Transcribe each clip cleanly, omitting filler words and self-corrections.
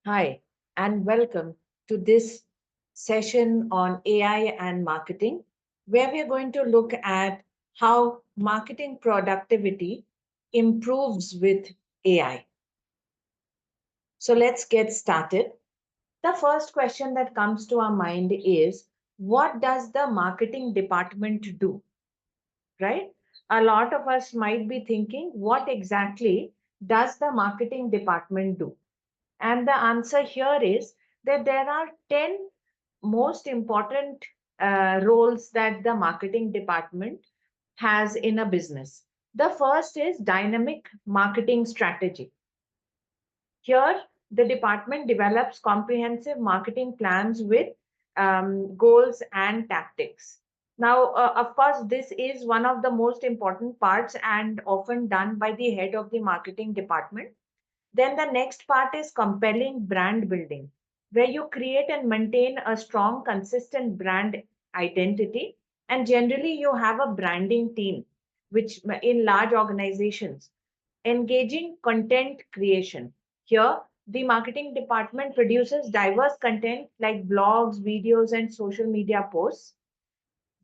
Hi, and welcome to this session on AI and marketing, where we are going to look at how marketing productivity improves with AI. So let's get started. The first question that comes to our mind is, what does the marketing department do? Right? A lot of us might be thinking, what exactly does the marketing department do? And the answer here is that there are 10 most important roles that the marketing department has in a business. The first is dynamic marketing strategy. Here, the department develops comprehensive marketing plans with goals and tactics. Now, of course, this is one of the most important parts and often done by the head of the marketing department. Then the next part is compelling brand building, where you create and maintain a strong, consistent brand identity. And generally, you have a branding team, which in large organizations, engaging content creation. Here, the marketing department produces diverse content like blogs, videos, and social media posts.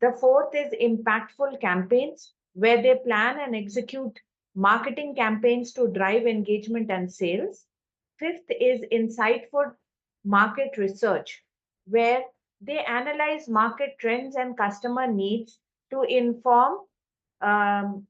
The fourth is impactful campaigns, where they plan and execute marketing campaigns to drive engagement and sales. Fifth is insightful market research, where they analyze market trends and customer needs to inform um,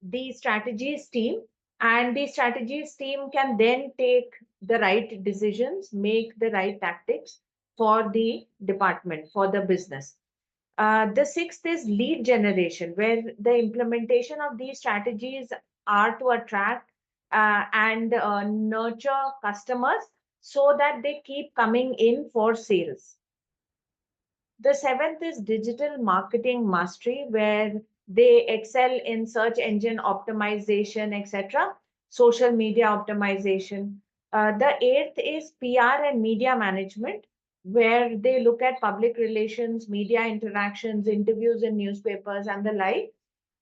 the strategies team. And the strategies team can then take the right decisions, make the right tactics for the department, for the business. The sixth is lead generation, where the implementation of these strategies are to attract and nurture customers so that they keep coming in for sales. The seventh is digital marketing mastery, where they excel in search engine optimization, etc., social media optimization. The eighth is PR and media management, where they look at public relations, media interactions, interviews in newspapers, and the like.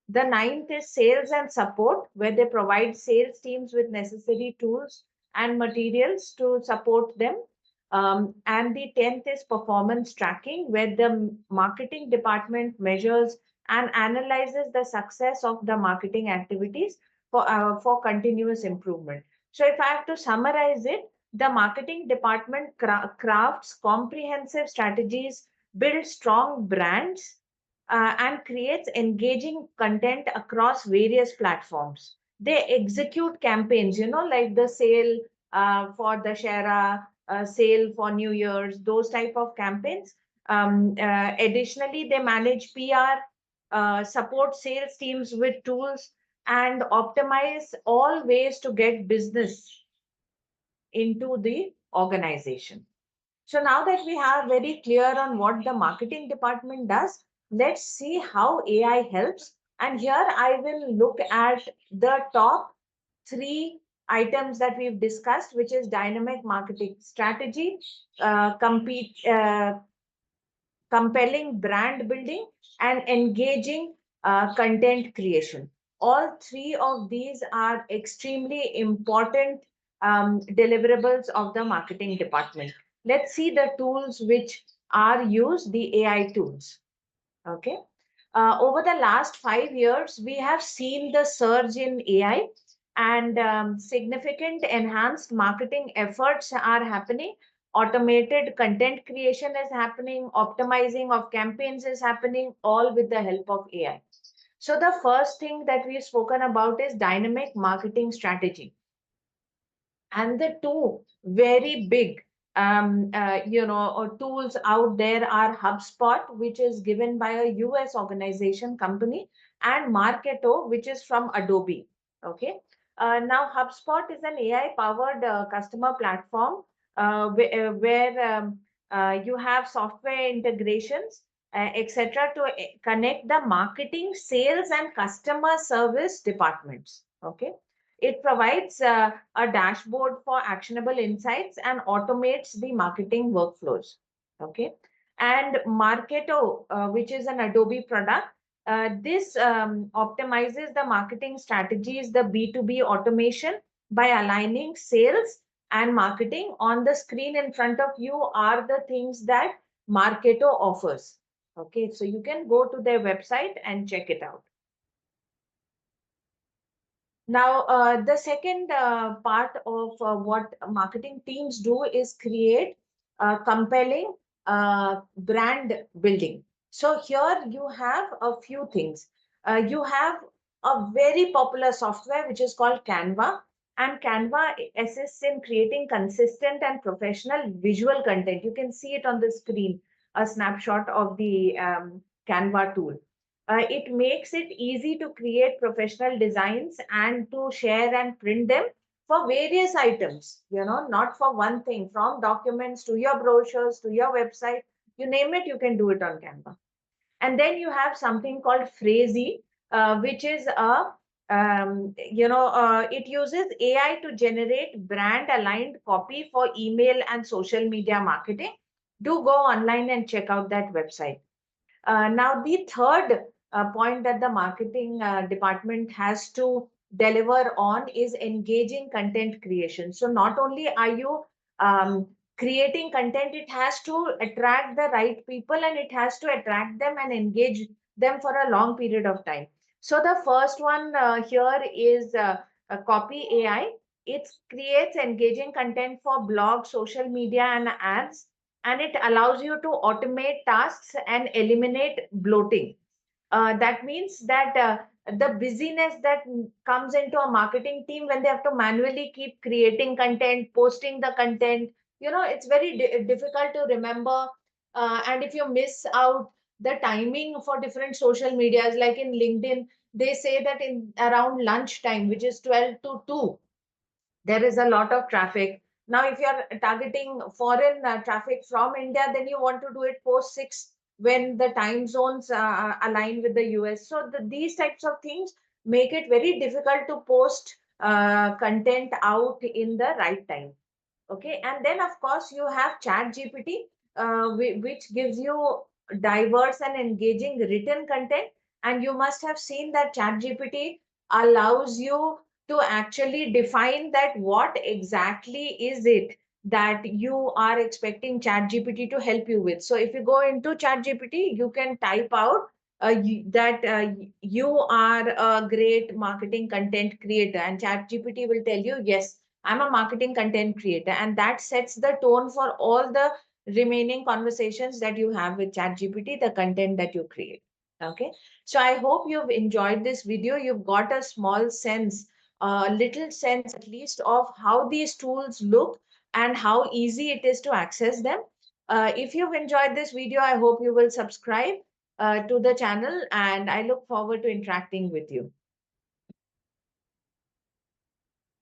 The ninth is sales and support, where they provide sales teams with necessary tools and materials to support them. And the 10th is performance tracking, where the marketing department measures and analyzes the success of the marketing activities for continuous improvement. So, if I have to summarize it, the marketing department crafts comprehensive strategies, builds strong brands, and creates engaging content across various platforms. They execute campaigns, like the sale for the Shara, sale for New Year's, those type of campaigns. Additionally, they manage PR, support sales teams with tools, and optimize all ways to get business into the organization. So now that we have very clear on what the marketing department does, let's see how AI helps. And here I will look at the top three items that we've discussed, which is dynamic marketing strategy, compelling brand building, and engaging content creation. All three of these are extremely important deliverables of the marketing department. Let's see the tools which are used, the AI tools. Okay. Over the last 5 years, we have seen the surge in AI, and significant enhanced marketing efforts are happening. Automated content creation is happening, optimizing of campaigns is happening, all with the help of AI. So, the first thing that we've spoken about is dynamic marketing strategy. And the two very big tools out there are HubSpot, which is given by a US organization company, and Marketo, which is from Adobe. Okay. Now HubSpot is an AI powered customer platform where you have software integrations, etc., to connect the marketing, sales, and customer service departments. Okay. It provides a dashboard for actionable insights and automates the marketing workflows. Okay. And Marketo, which is an Adobe product, this optimizes the marketing strategies, the B2B automation, by aligning sales and marketing. On the screen in front of you are the things that Marketo offers. Okay, so you can go to their website and check it out. Now, the second part of what marketing teams do is create compelling brand building. So here you have a few things. You have a very popular software which is called Canva, and Canva assists in creating consistent and professional visual content. You can see it on the screen, a snapshot of the Canva tool. It makes it easy to create professional designs and to share and print them for various items, not for one thing, from documents to your brochures to your website, you name it, you can do it on Canva. And then you have something called Phrasee, which is it uses AI to generate brand aligned copy for email and social media marketing. Do go online and check out that website. Now, the third point that the marketing department has to deliver on is engaging content creation. So, not only are you creating content, it has to attract the right people and it has to attract them and engage them for a long period of time. So, the first one here is Copy AI. It creates engaging content for blogs, social media, and ads, and it allows you to automate tasks and eliminate bloating. That means that the busyness that comes into a marketing team when they have to manually keep creating content, posting the content, it's very difficult to remember. And if you miss out the timing for different social medias, like in LinkedIn, they say that in around lunchtime, which is 12 to 2, there is a lot of traffic. Now, if you're targeting foreign traffic from India, then you want to do it post 6 when the time zones align with the US. So these types of things make it very difficult to post content out in the right time. Okay, and then of course you have Chat GPT, which gives you diverse and engaging written content. And you must have seen that Chat GPT allows you to actually define that what exactly is it that you are expecting Chat GPT to help you with. So if you go into Chat GPT, you can type out that you are a great marketing content creator, and Chat GPT will tell you, yes, I'm a marketing content creator. And that sets the tone for all the remaining conversations that you have with ChatGPT, the content that you create. Okay. So I hope you've enjoyed this video. You've got a small sense, a little sense at least, of how these tools look and how easy it is to access them. If you've enjoyed this video, I hope you will subscribe to the channel, and I look forward to interacting with you.